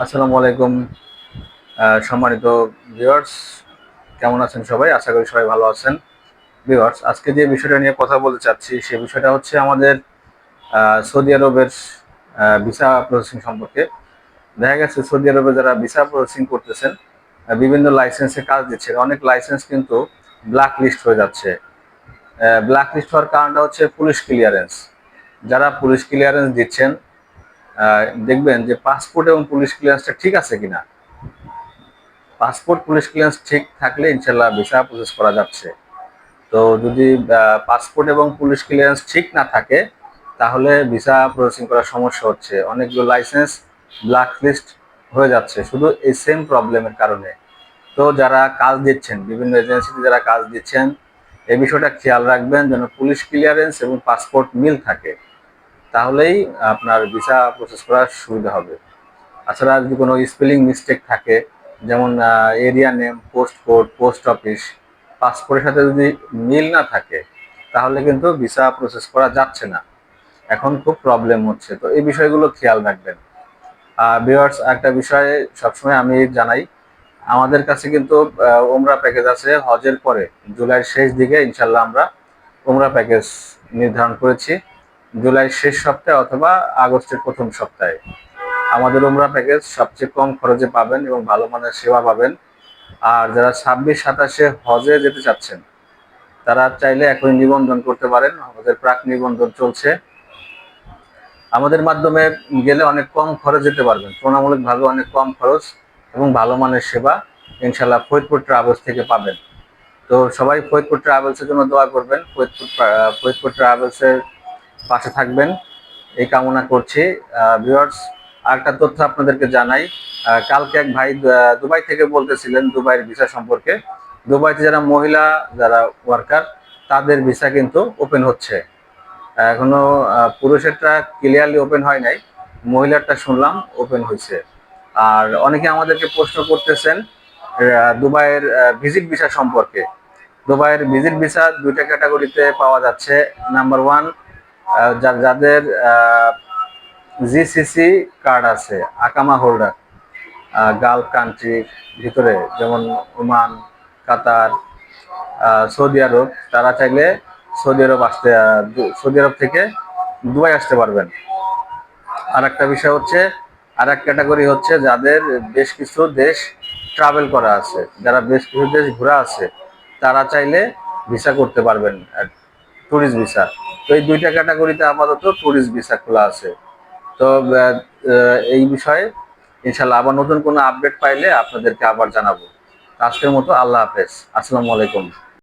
আসসালামু আলাইকুম। সম্মানিত ভিউয়ার্স, কেমন আছেন সবাই? আশা করি সবাই ভালো আছেন। ভিউয়ার্স, আজকে যে বিষয়টা নিয়ে কথা বলতে চাচ্ছি সে বিষয়টা হচ্ছে আমাদের সৌদি আরবের ভিসা প্রসেসিং সম্পর্কে। দেখা গেছে সৌদি আরবে যারা ভিসা প্রসেসিং করতেছেন, বিভিন্ন লাইসেন্সে কাজ দিচ্ছেন, অনেক লাইসেন্স কিন্তু ব্ল্যাক লিস্ট হয়ে যাচ্ছে। ব্ল্যাক লিস্ট হওয়ার কারণটা হচ্ছে পুলিশ ক্লিয়ারেন্স। যারা পুলিশ ক্লিয়ারেন্স দিচ্ছেন, দেখবেন যে পাসপোর্ট এবং পুলিশ ক্লিয়ারেন্সটা ঠিক আছে কিনা। পাসপোর্ট পুলিশ ক্লিয়ারেন্স ঠিক থাকলে ইনশাল্লাহ ভিসা প্রসেস করা যাচ্ছে। তো যদি পাসপোর্ট এবং পুলিশ ক্লিয়ারেন্স ঠিক না থাকে তাহলে ভিসা প্রসেসিং করার সমস্যা হচ্ছে। অনেকগুলো লাইসেন্স ব্ল্যাক লিস্ট হয়ে যাচ্ছে শুধু এই সেম প্রবলেমের কারণে। তো যারা কাজ দিচ্ছেন, বিভিন্ন এজেন্সিতে যারা কাজ দিচ্ছেন, এই বিষয়টা খেয়াল রাখবেন যেন পুলিশ ক্লিয়ারেন্স এবং পাসপোর্ট মিল থাকে, তাহলেই আপনার ভিসা প্রসেস করার সুবিধা হবে। তাছাড়া যদি কোনো স্পেলিং মিস্টেক থাকে, যেমন area name, post code, post office, পাসপোর্টের সাথে যদি মিল না থাকে তাহলে কিন্তু ভিসা প্রসেস করা যাচ্ছে না। এখন খুব প্রবলেম হচ্ছে, তো এই বিষয়গুলো খেয়াল রাখবেন। ভিউয়ার্স, একটা বিষয়ে সবসময় আমি জানাই, আমাদের কাছে কিন্তু ওমরা প্যাকেজ আছে হজের পরে। জুলাইয়ের শেষ দিকে ইনশাল্লাহ আমরা ওমরা প্যাকেজ নির্ধারণ করেছি, জুলাইয়ের শেষ সপ্তাহে অথবা আগস্টের প্রথম সপ্তাহে। আমাদের উমরা প্যাকেজ সবচেয়ে কম খরচে পাবেন এবং ভালো মানের সেবা পাবেন। আর যারা 26-27 হজে যেতে চাচ্ছেন তারা চাইলে এখনই নিবন্ধন করতে পারেন, আমাদের প্রাক নিবন্ধন চলছে। আমাদের মাধ্যমে গেলে অনেক কম খরচ যেতে পারবেন, তুলনামূলকভাবে অনেক কম খরচ এবং ভালো মানের সেবা ইনশাল্লাহ ফরিদপুর ট্রাভেলস থেকে পাবেন। তো সবাই ফরিদপুর ট্রাভেলসের জন্য দোয়া করবেন, ফরিদপুর ট্রাভেলসের পাশে থাকবেন এই কামনা করছি। ভিউয়ার্স, আরেকটা তথ্য আপনাদেরকে জানাই। কালকে এক ভাই দুবাই থেকে বলতেছিলেন দুবাইয়ের ভিসা সম্পর্কে। দুবাইতে যারা মহিলা, যারা ওয়ার্কার, তাদের ভিসা কিন্তু ওপেন হচ্ছে। এখনো পুরুষেরটা ক্লিয়ারলি ওপেন হয় নাই, মহিলারটা শুনলাম ওপেন হয়েছে। আর অনেকে আমাদেরকে প্রশ্ন করতেছেন দুবাইয়ের ভিজিট ভিসা সম্পর্কে। দুবাইয়ের ভিজিট ভিসা দুইটা ক্যাটাগরিতে পাওয়া যাচ্ছে। নাম্বার ওয়ান, যাদের জিসিসি কার্ড আছে, আকামা হোল্ডার, গালফ কান্ট্রির ভিতরে যেমন ওমান, কাতার, সৌদি আরব, তারা চাইলে সৌদি আরব থেকে দুবাই আসতে পারবেন। আর একটা বিষয় হচ্ছে, আর এক ক্যাটাগরি হচ্ছে যাদের বেশ কিছু দেশ ট্রাভেল করা আছে, যারা বেশ কিছু দেশ ঘোরা আছে, তারা চাইলে ভিসা করতে পারবেন, ট্যুরিস্ট ভিসা। তো এই দুইটা ক্যাটাগরিতে আপাতত ট্যুরিস্ট ভিসা খোলা আছে। তো এই বিষয়ে ইনশাল্লাহ আবার নতুন কোনো আপডেট পাইলে আপনাদেরকে আবার জানাবো। আজকের মতো আল্লাহ হাফেজ, আসসালামু আলাইকুম।